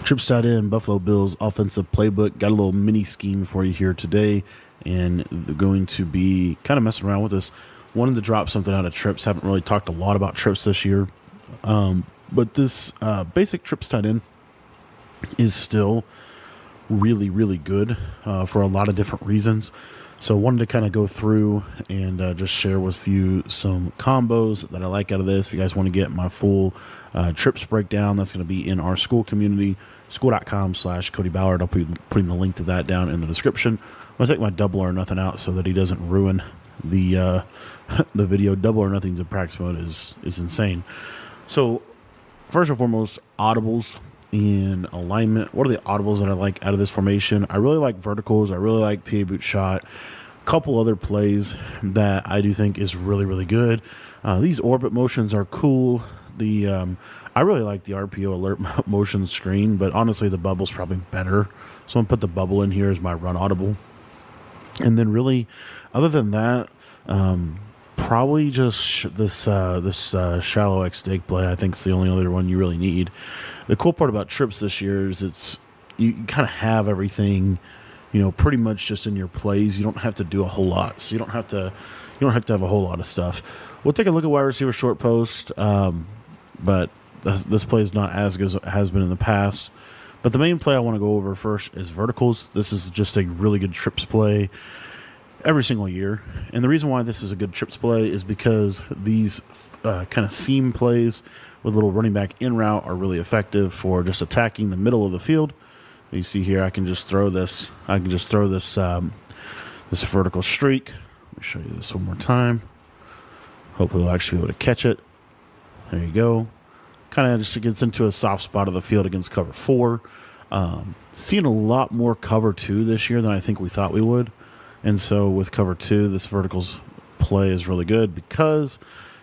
Trips.in, Buffalo Bills offensive playbook. Got a little mini scheme for you here today, and they're going to be kind of messing around with this. Wanted to drop something out of Trips. Haven't really talked a lot about Trips this year. But this basic Trips.in is still really, really good for a lot of different reasons. So wanted to kind of go through and just share with you some combos that I like out of this. If you guys want to get my full trips breakdown, that's going to be in our school community, school.com/Cody Ballard. I'll be putting the link to that down in the description. I'm going to take my double or nothing out so that he doesn't ruin the the video. Double or nothing's in practice mode is insane. So first and foremost, audibles in alignment. What are the audibles that I like out of this formation? I really like verticals. I really like PA boot shot. A couple other plays that I do think is really, really good. These orbit motions are cool. I really like the RPO alert motion screen, but honestly the bubble's probably better. So I'm gonna put the bubble in here as my run audible. And then really, other than that, probably just this shallow X dig play. I think it's the only other one you really need. The cool part about Trips this year is you kind of have everything, pretty much just in your plays. You don't have to do a whole lot, so you don't have to have a whole lot of stuff. We'll take a look at wide receiver short post, but this play is not as good as it has been in the past. But the main play I want to go over first is verticals. This is just a really good Trips play every single year. And the reason why this is a good Trips play is because these kind of seam plays with little running back in route are really effective for just attacking the middle of the field. You see here, I can just throw this. This vertical streak. Let me show you this one more time. Hopefully we'll actually be able to catch it. There you go. Kind of just gets into a soft spot of the field against cover 4. Seeing a lot more cover 2 this year than I think we thought we would. And so with cover 2, this verticals play is really good because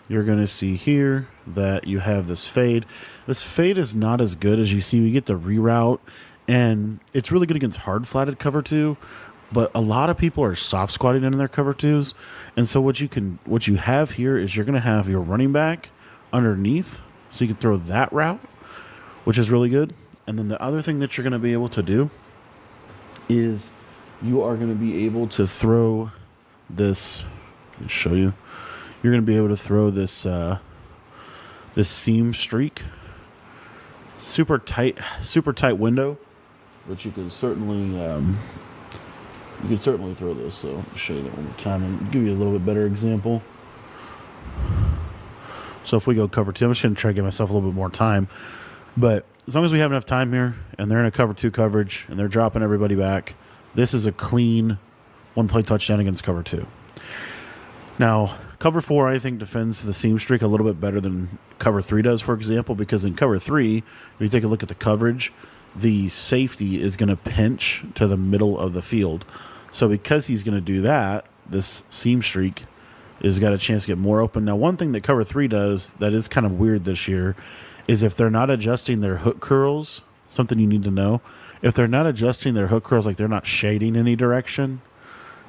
you're going to see here that you have this fade. This fade is not as good as you see. We get the reroute, and it's really good against hard flatted cover 2. But a lot of people are soft squatting in their cover 2s. And so what you have here is you're going to have your running back underneath. So you can throw that route, which is really good. And then the other thing that you're going to be able to do is you are going to be able to throw this. Let me show you. You're going to be able to throw this this seam streak, super tight window, but you can certainly throw this. So I'll show you that one more time and give you a little bit better example. So if we go cover 2, I'm just going to try to give myself a little bit more time, but as long as we have enough time here and they're in a cover 2 coverage and they're dropping everybody back, this is a clean one-play touchdown against cover 2. Now, cover 4, I think, defends the seam streak a little bit better than cover 3 does, for example, because in cover 3, if you take a look at the coverage, the safety is going to pinch to the middle of the field. So because he's going to do that, this seam streak has got a chance to get more open. Now, one thing that cover 3 does that is kind of weird this year is if they're not adjusting their hook curls, something you need to know, if they're not adjusting their hook curls, like they're not shading any direction,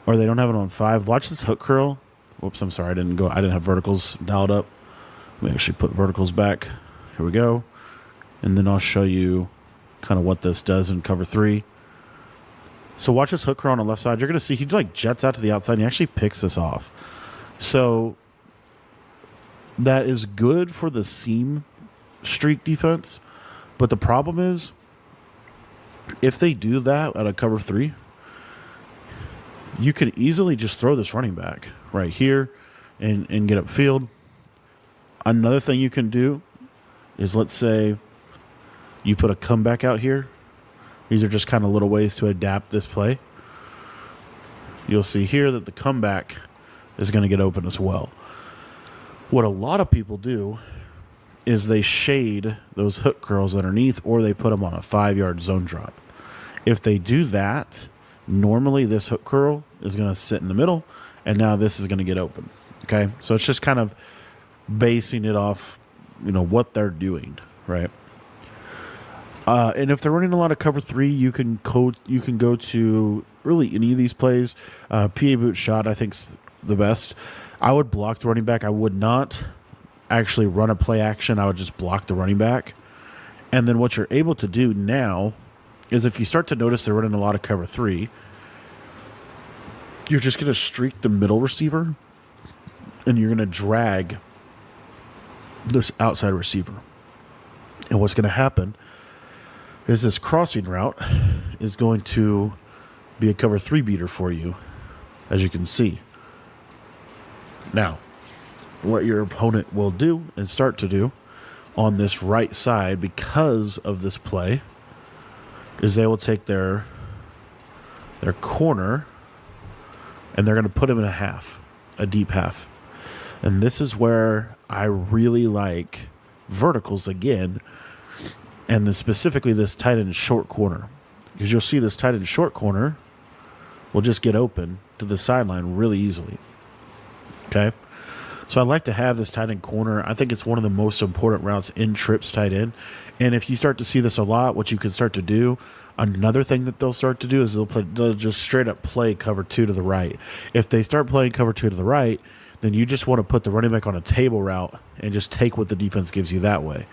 or they don't have it on 5, watch this hook curl. Whoops, I'm sorry, I didn't have verticals dialed up. Let me actually put verticals back. Here we go. And then I'll show you kind of what this does in cover 3. So watch this hook curl on the left side. You're going to see he like jets out to the outside and he actually picks this off. So that is good for the seam streak defense. But the problem is, if they do that at a cover 3, you could easily just throw this running back right here and get upfield. Another thing you can do is, let's say you put a comeback out here. These are just kind of little ways to adapt this play. You'll see here that the comeback is going to get open as well. What a lot of people do is they shade those hook curls underneath, or they put them on a 5-yard zone drop. If they do that, normally this hook curl is going to sit in the middle, and now this is going to get open. Okay, so it's just kind of basing it off, what they're doing, right? And if they're running a lot of cover 3, you can go to really any of these plays. PA boot shot, I think's the best. I would block the running back. I would not actually run a play action. I would just block the running back. And then what you're able to do now is if you start to notice they're running a lot of cover 3, you're just going to streak the middle receiver and you're going to drag this outside receiver. And what's going to happen is this crossing route is going to be a cover 3 beater for you, as you can see. Now, what your opponent will do and start to do on this right side because of this play is they will take their corner and they're going to put him in a deep half. And this is where I really like verticals again, and specifically this tight end short corner. Because you'll see this tight end short corner will just get open to the sideline really easily. Okay? So I like to have this tight end corner. I think it's one of the most important routes in trips tight end. And if you start to see this a lot, what you can start to do, another thing that they'll start to do is they'll just straight up play cover 2 to the right. If they start playing cover 2 to the right, then you just want to put the running back on a table route and just take what the defense gives you that way,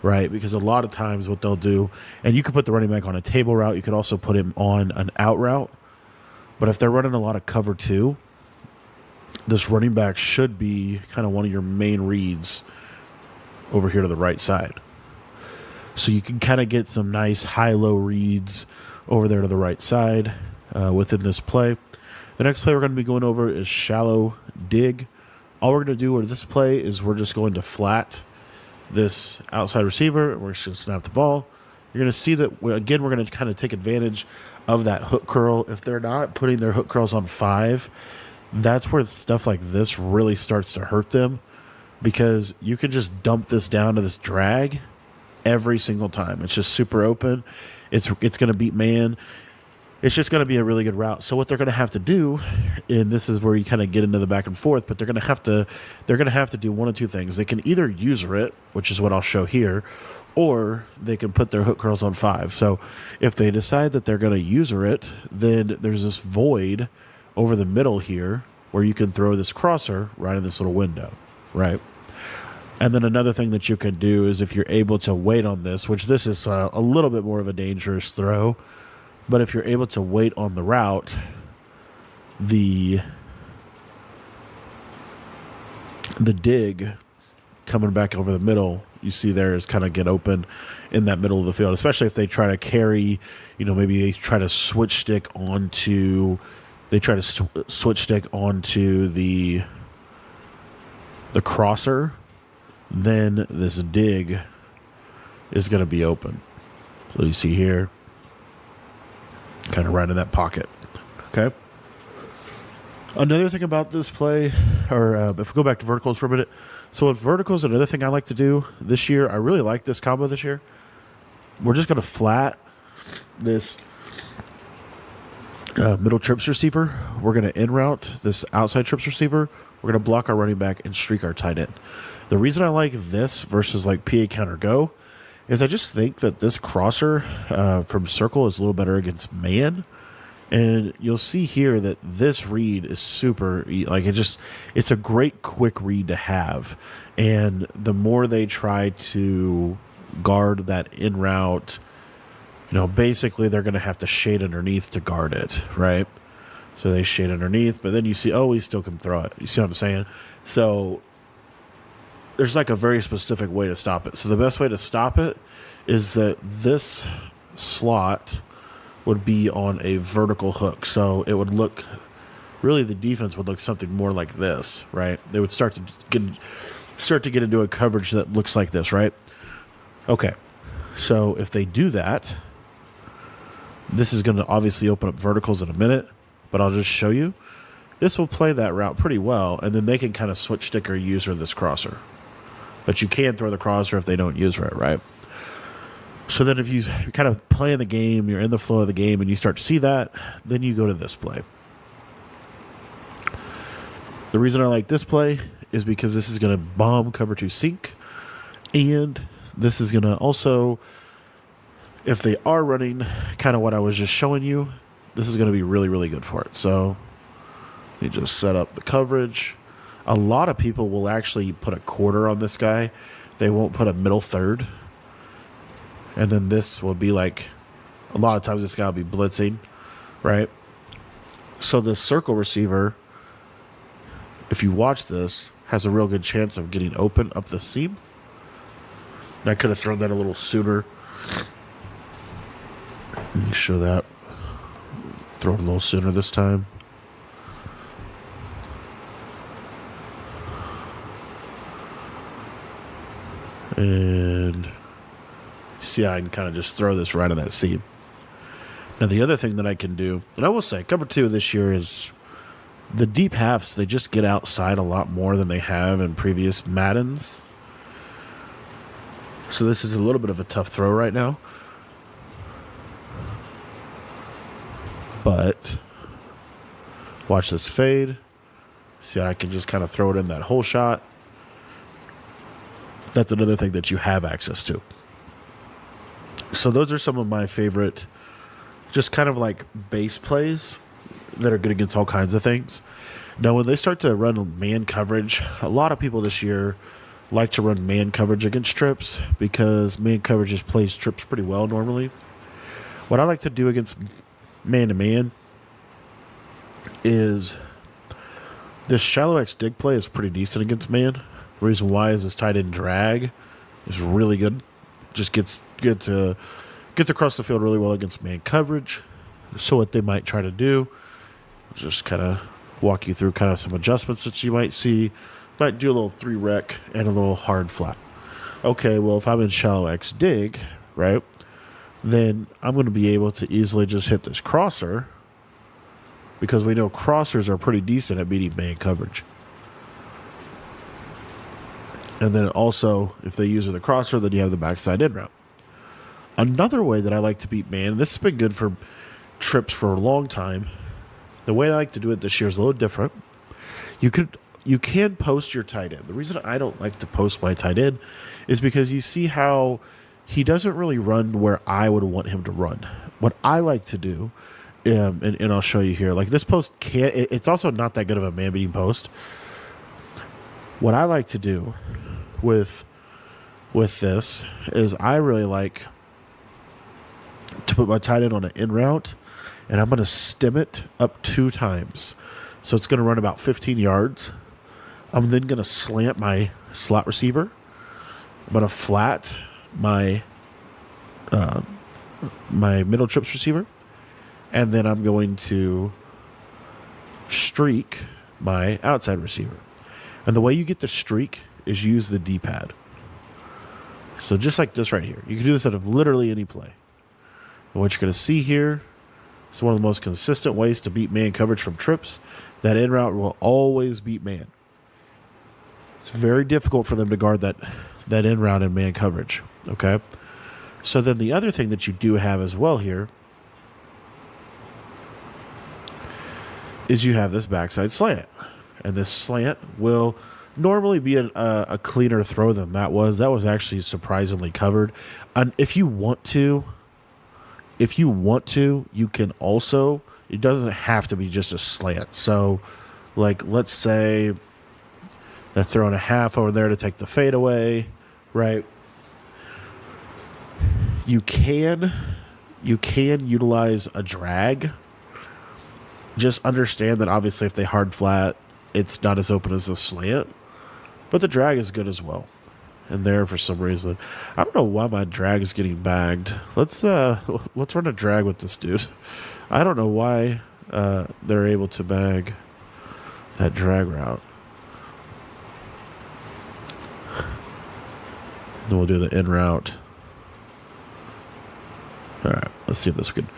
right? Because a lot of times what they'll do, and you could put the running back on a table route, you could also put him on an out route. But if they're running a lot of cover 2, this running back should be kind of one of your main reads over here to the right side. So you can kind of get some nice high-low reads over there to the right side within this play. The next play we're going to be going over is shallow dig. All we're going to do with this play is we're just going to flat this outside receiver. We're just going to snap the ball. You're going to see that, again, we're going to kind of take advantage of that hook curl. If they're not putting their hook curls on 5, that's where stuff like this really starts to hurt them, because you can just dump this down to this drag every single time. It's just super open. It's going to beat man. It's just going to be a really good route. So what they're going to have to do, and this is where you kind of get into the back and forth, but they're going to have to do one of two things. They can either user it, which is what I'll show here, or they can put their hook curls on 5. So if they decide that they're going to user it, then there's this void over the middle here where you can throw this crosser right in this little window, right? And then another thing that you can do is if you're able to wait on this, which this is a little bit more of a dangerous throw, but if you're able to wait on the route, the dig coming back over the middle, you see there is kind of get open in that middle of the field, especially if they try to carry, maybe they try to switch stick onto the crosser, then this dig is going to be open. So you see here, kind of right in that pocket. Okay. Another thing about this play, or if we go back to verticals for a minute. So with verticals, another thing I like to do this year, I really like this combo this year. We're just going to flat this middle trips receiver. We're going to in route this outside trips receiver. We're going to block our running back and streak our tight end. The reason I like this versus like PA counter go is I just think that this crosser from circle is a little better against man. And you'll see here that this read is super, like it's a great quick read to have. And the more they try to guard that in route, basically they're going to have to shade underneath to guard it, right? So they shade underneath, but then you see, he still can throw it. You see what I'm saying? So there's like a very specific way to stop it. So the best way to stop it is that this slot would be on a vertical hook. So it would look, really the defense would look something more like this, right? They would start to get into a coverage that looks like this, right? Okay. So if they do that, this is going to obviously open up verticals in a minute, but I'll just show you. This will play that route pretty well, and then they can kind of switch stick or user this crosser. But you can throw the crosser if they don't user it, right? So then if you're kind of playing the game, you're in the flow of the game, and you start to see that, then you go to this play. The reason I like this play is because this is going to bomb cover 2 sink, and this is going to also, if they are running kind of what I was just showing you, this is going to be really, really good for it. So you just set up the coverage. A lot of people will actually put a quarter on this guy. They won't put a middle third. And then this will be like, a lot of times this guy will be blitzing, right? So the circle receiver, if you watch this, has a real good chance of getting open up the seam. And I could have thrown that a little sooner. Let me show that. Throw it a little sooner this time. And you see how I can kind of just throw this right on that seam. Now the other thing that I can do, and I will say, cover 2 this year is the deep halves, they just get outside a lot more than they have in previous Maddens. So this is a little bit of a tough throw right now. But watch this fade. See, I can just kind of throw it in that hole shot. That's another thing that you have access to. So those are some of my favorite, just kind of like base plays that are good against all kinds of things. Now, when they start to run man coverage, a lot of people this year like to run man coverage against trips because man coverage just plays trips pretty well normally. What I like to do against man-to-man is this shallow X dig play is pretty decent against man. The reason why is this tight end drag is really good. Just gets across the field really well against man coverage. So what they might try to do is just kind of walk you through kind of some adjustments that you might see. Might do a little 3 rec and a little hard flat. Okay, well, if I'm in shallow X dig, right, then I'm going to be able to easily just hit this crosser because we know crossers are pretty decent at beating man coverage. And then also, if they use the crosser, then you have the backside in route. Another way that I like to beat man, and this has been good for trips for a long time, the way I like to do it this year is a little different. You can post your tight end. The reason I don't like to post my tight end is because you see how he doesn't really run where I would want him to run. What I like to do, and I'll show you here, like this post it's also not that good of a man-beating post. What I like to do with this is I really like to put my tight end on an in route, and I'm going to stem it up 2 times. So it's going to run about 15 yards. I'm then going to slant my slot receiver. I'm going to flat my my middle trips receiver. And then I'm going to streak my outside receiver. And the way you get the streak is use the D-pad. So just like this right here. You can do this out of literally any play. And what you're going to see here is one of the most consistent ways to beat man coverage from trips. That in route will always beat man. It's very difficult for them to guard that in route in man coverage. Okay? So then the other thing that you do have as well here is you have this backside slant. And this slant will normally be a cleaner throw than that was. That was actually surprisingly covered. And if you want to, you can also, it doesn't have to be just a slant. So, like, let's say they're throwing a half over there to take the fade away, right? You can utilize a drag. Just understand that obviously if they hard flat, it's not as open as the slant, but the drag is good as well. And there, for some reason, I don't know why my drag is getting bagged. Let's run a drag with this dude. I don't know why they're able to bag that drag route. Then we'll do the in route. All right, let's see if this we can.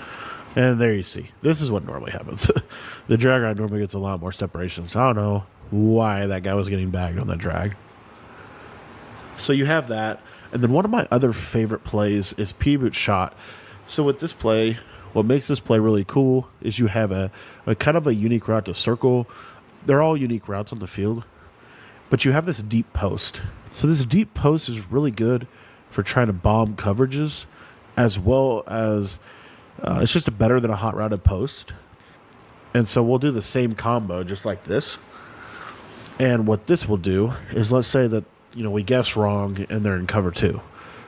And there you see. This is what normally happens. The drag route normally gets a lot more separation. So I don't know why that guy was getting bagged on that drag. So you have that. And then one of my other favorite plays is P-boot shot. So with this play, what makes this play really cool is you have a kind of a unique route to circle. They're all unique routes on the field. But you have this deep post. So this deep post is really good for trying to bomb coverages, as well as it's just better than a hot routed post. And so we'll do the same combo just like this. And what this will do is, let's say that, we guess wrong and they're in cover 2,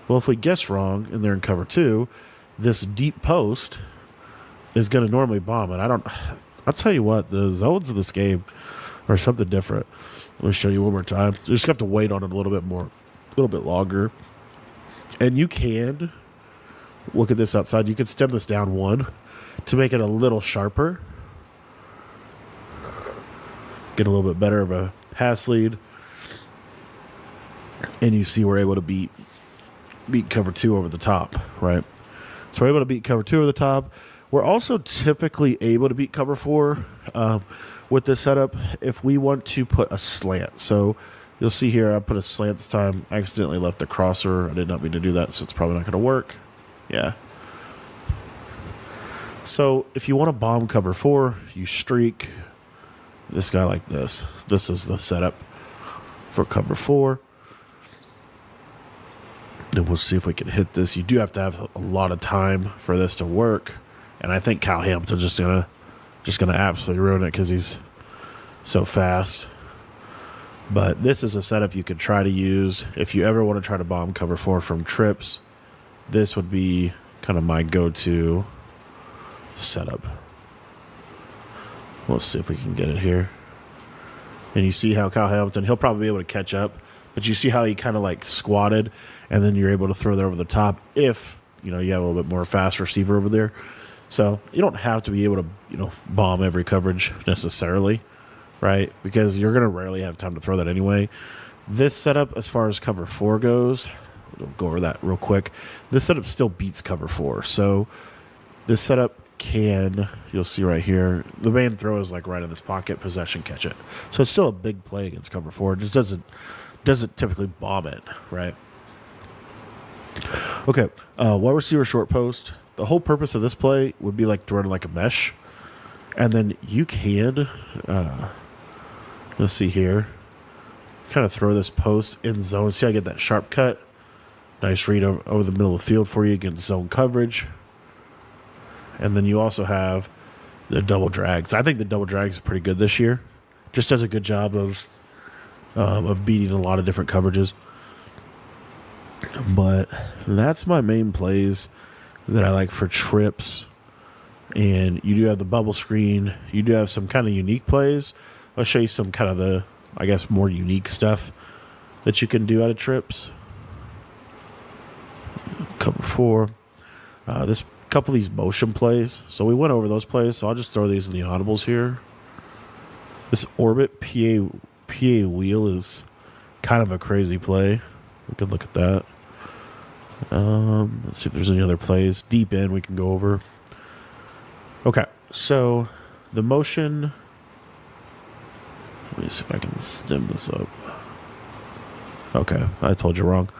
Well, if we guess wrong and they're in cover two, this deep post is going to normally bomb it. I'll tell you what, the zones of this game are something different. Let me show you one more time. You just have to wait on it a little bit more, a little bit longer. And you can look at this outside. You can stem this down one to make it a little sharper. Get a little bit better of a pass lead. And you see we're able to beat cover two over the top, right? So we're able to beat cover two over the top. We're also typically able to beat cover four with this setup if we want to put a slant. So you'll see here I put a slant this time. I accidentally left the crosser. I did not mean to do that, so it's probably not going to work. Yeah. So if you want to bomb cover four, you streak this guy like this. This is the setup for cover four. And we'll see if we can hit this. You do have to have a lot of time for this to work. And I think Cal Hamilton's just gonna absolutely ruin it because he's so fast. But this is a setup you could try to use if you ever want to try to bomb cover four from trips. This would be kind of my go-to setup. We'll see if we can get it here. And you see how Cal Hamilton, he'll probably be able to catch up. But you see how he kind of like squatted, and then you're able to throw that over the top if, you know, you have a little bit more fast receiver over there. So you don't have to be able to, you know, bomb every coverage necessarily, right? Because you're going to rarely have time to throw that anyway. This setup, as far as cover four goes, we'll go over that real quick. This setup still beats cover four. So this setup can, you'll see right here, the main throw is like right in this pocket, possession, catch it. So it's still a big play against cover four. It just doesn't typically bomb it, right? Okay, wide receiver short post. The whole purpose of this play would be like to run like a mesh, and then you can, let's see here, kind of throw this post in zone. See how I get that sharp cut? Nice read over the middle of the field for you against zone coverage. And then you also have the double drags. I think the double drags is pretty good this year. Just does a good job of beating a lot of different coverages. But that's my main plays that I like for trips. And you do have the bubble screen. You do have some kind of unique plays. I'll show you some kind of the, I guess, more unique stuff that you can do out of trips. Cover four. This couple of these motion plays. So we went over those plays. So I'll just throw these in the audibles here. This orbit PA wheel is kind of a crazy play. We could look at that. Let's see if there's any other plays. Deep in we can go over. Okay, so the motion. Let me see if I can stem this up. Okay, I told you wrong.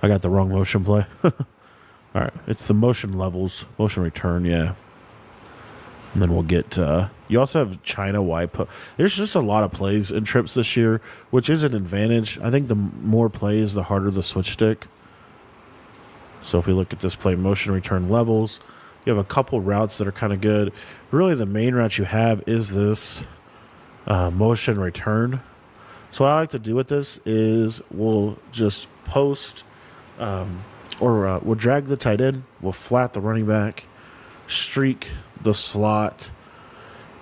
I got the wrong motion play. All right, it's the motion levels, motion return, yeah. And then we'll get, you also have China wide put. There's just a lot of plays in trips this year, which is an advantage. I think the more plays, the harder the switch stick. So if we look at this play, motion return levels, you have a couple routes that are kind of good. Really, the main route you have is this motion return. So what I like to do with this is we'll just post, we'll drag the tight end, we'll flat the running back, streak the slot,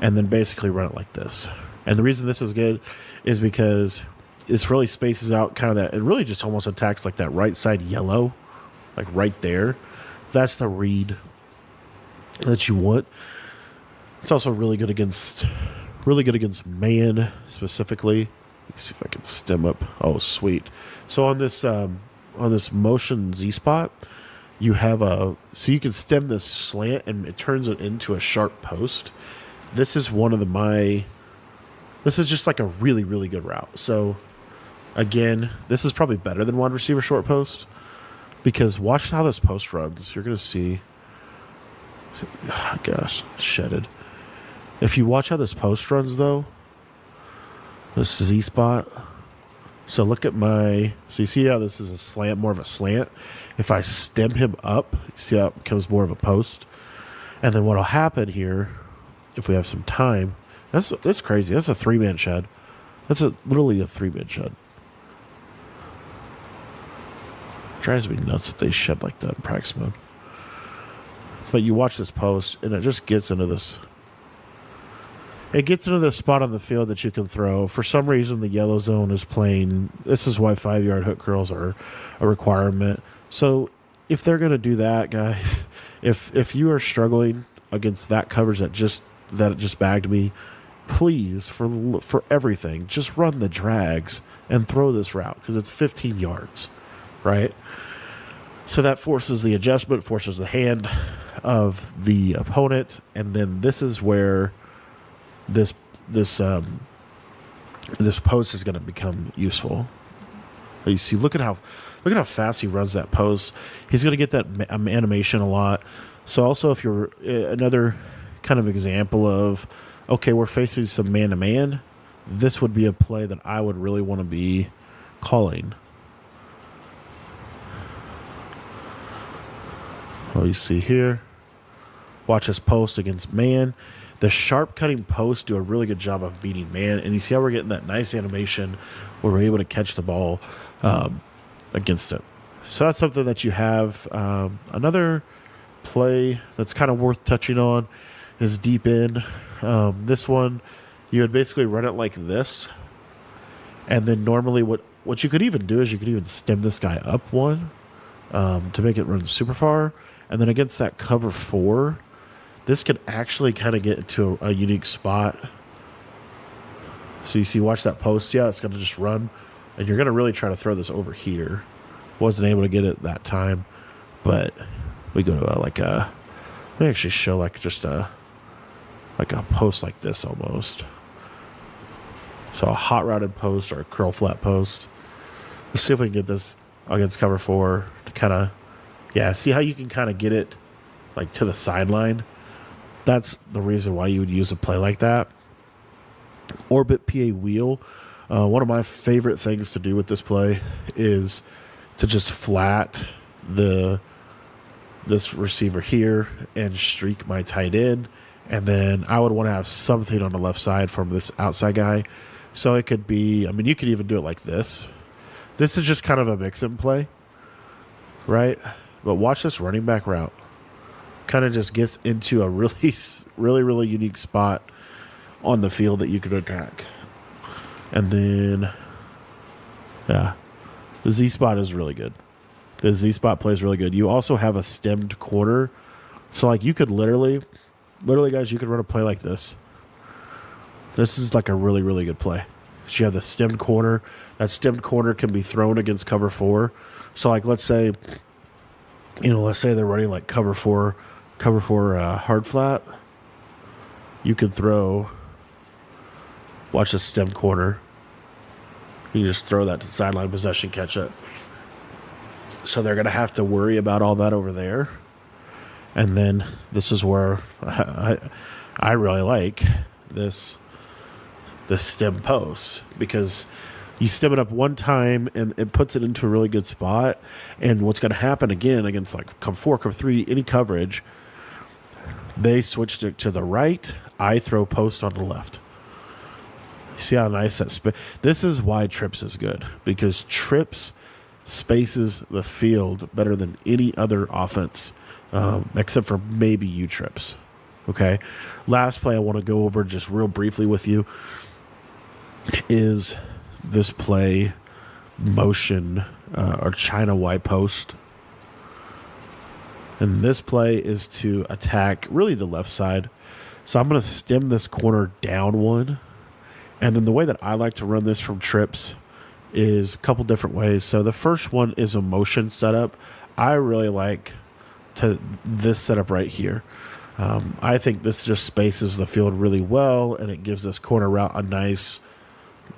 and then basically run it like this. And the reason this is good is because this really spaces out kind of that, it really just almost attacks like that right side yellow, like right there. That's the read that you want. It's also really good against man specifically. Let me see if I can stem up. Oh, sweet. So on this motion Z spot, you have so you can stem this slant and it turns it into a sharp post. This is this is just like a really, really good route. So again, this is probably better than wide receiver short post because watch how this post runs. You're going to see, oh gosh, shedded. If you watch how this post runs though, this Z spot. So look at so you see how this is a slant, more of a slant. If I stem him up, you see how it becomes more of a post. And then what'll happen here, if we have some time, that's crazy. That's a 3-man shed. That's literally a 3-man shed. drives me nuts that they shed like that in practice mode. But you watch this post, and it just gets into this. It gets into this spot on the field that you can throw. For some reason, the yellow zone is playing. This is why 5-yard hook curls are a requirement. So if they're going to do that, guys, if you are struggling against that coverage that it just bagged me, please, for everything, just run the drags and throw this route because it's 15 yards, right? So that forces the adjustment, forces the hand of the opponent, and then this is where this post is going to become useful. You see, look at how fast he runs that post. He's going to get that animation a lot. So also, if you're another kind of example of, okay, we're facing some man-to-man, this would be a play that I would really want to be calling. Oh, you see here, watch this post against man. The sharp cutting posts do a really good job of beating man, and you see how we're getting that nice animation where we're able to catch the ball against it. So that's something that you have. Another play that's kind of worth touching on is deep in. This one, you would basically run it like this, and then normally what you could even do is you could even stem this guy up one to make it run super far, and then against that cover 4, this could actually kind of get into a unique spot. So you see, watch that post. Yeah, it's going to just run, and you're going to really try to throw this over here. Wasn't able to get it that time, but we go to let me actually show just a post like this almost. So a hot routed post or a curl flat post. Let's see if we can get this against cover 4 to kind of, see how you can kind of get it like to the sideline. That's the reason why you would use a play like that. Orbit PA wheel. One of my favorite things to do with this play is to just flat this receiver here and streak my tight end. And then I would want to have something on the left side from this outside guy. So it could be, you could even do it like this. This is just kind of a mix-in play, right? But watch this running back route. Kind of just gets into a really, really, really unique spot on the field that you could attack. And then, the Z spot is really good. The Z spot play is really good. You also have a stemmed corner. So, you could literally, guys, you could run a play like this. This is like a really, really good play. So you have the stemmed corner. That stemmed corner can be thrown against cover 4. So, let's say they're running like cover 4 hard flat. You could throw, watch the stem corner. You just throw that to sideline possession, catch it. So they're going to have to worry about all that over there. And then this is where I really like this stem post, because you stem it up one time and it puts it into a really good spot. And what's going to happen again against cover 4, cover 3, any coverage, they switched it to the right. I throw post on the left. See how nice that this is why trips is good, because trips spaces the field better than any other offense, except for maybe U trips. Okay. Last play I want to go over just real briefly with you is this play motion or China Y post. And this play is to attack really the left side. So I'm going to stem this corner down one. And then the way that I like to run this from trips is a couple different ways. So the first one is a motion setup. I really like this setup right here. I think this just spaces the field really well, and it gives this corner route a nice.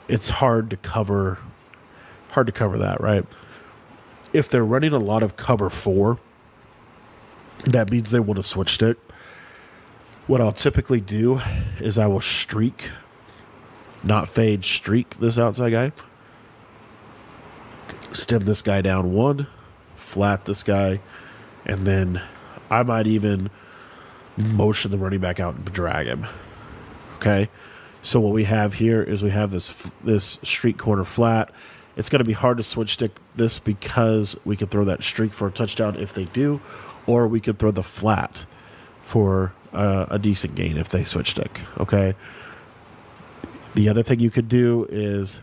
It's hard to cover that, right? If they're running a lot of cover 4, that means they want to switch stick. What I'll typically do is I will streak, not fade, streak this outside guy. Stem this guy down one, flat this guy, and then I might even motion the running back out and drag him. Okay? So what we have here is we have this streak corner flat, It's going to be hard to switch stick this because we could throw that streak for a touchdown if they do, or we could throw the flat for a decent gain if they switch stick. Okay. The other thing you could do is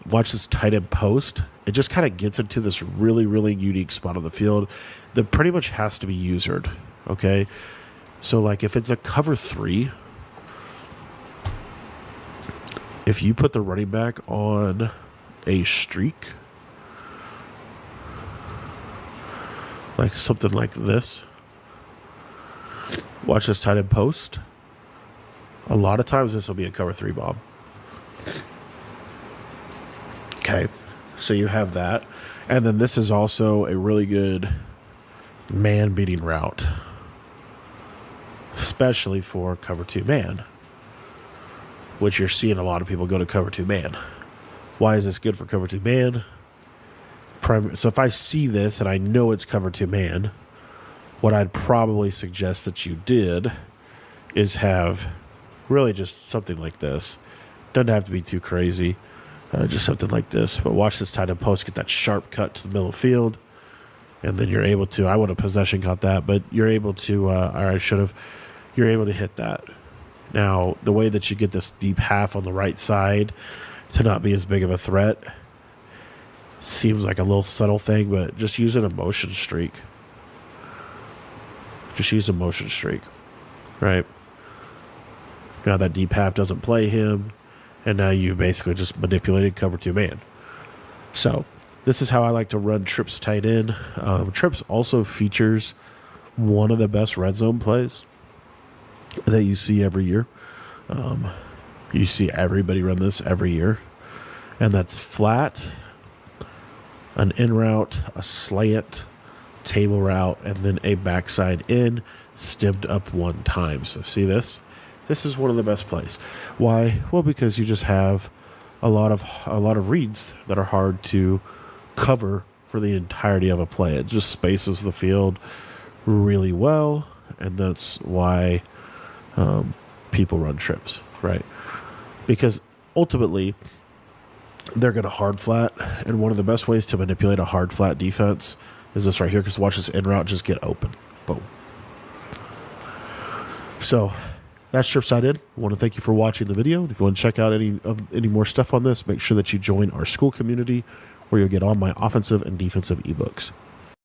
watch this tight end post. It just kind of gets into this really, really unique spot on the field that pretty much has to be usered. Okay. So like if it's a cover 3, if you put the running back on a streak, like something like this, watch this tight end post. A lot of times this will be a cover 3 bomb. Okay, so you have that. And then this is also a really good man beating route, especially for cover 2 man, which you're seeing a lot of people go to cover 2 man. Why is this good for cover 2 man? So if I see this and I know it's cover 2 man, what I'd probably suggest that you did is have really just something like this. Doesn't have to be too crazy. Just something like this. But watch this tight end post, get that sharp cut to the middle of the field. And then you're able to, I would have possession caught that, but you're able to, or I should have, you're able to hit that. Now, the way that you get this deep half on the right side to not be as big of a threat seems like a little subtle thing, but just using a motion streak. Just use a motion streak, right? Now that deep half doesn't play him, and now you've basically just manipulated cover 2 man. So this is how I like to run trips tight end. Trips also features one of the best red zone plays that you see every year. You see everybody run this every year, and that's flat, an in route, a slant, table route, and then a backside in, stemmed up 1 time. So see this? This is one of the best plays. Why? Well, because you just have a lot of reads that are hard to cover for the entirety of a play. It just spaces the field really well, and that's why people run trips, right? Because ultimately they're going to hard flat, and one of the best ways to manipulate a hard flat defense is this right here, because watch this in route just get open. Boom. So that's trip side in. I want to thank you for watching the video. If you want to check out any more stuff on this, make sure that you join our school community where you'll get all my offensive and defensive ebooks.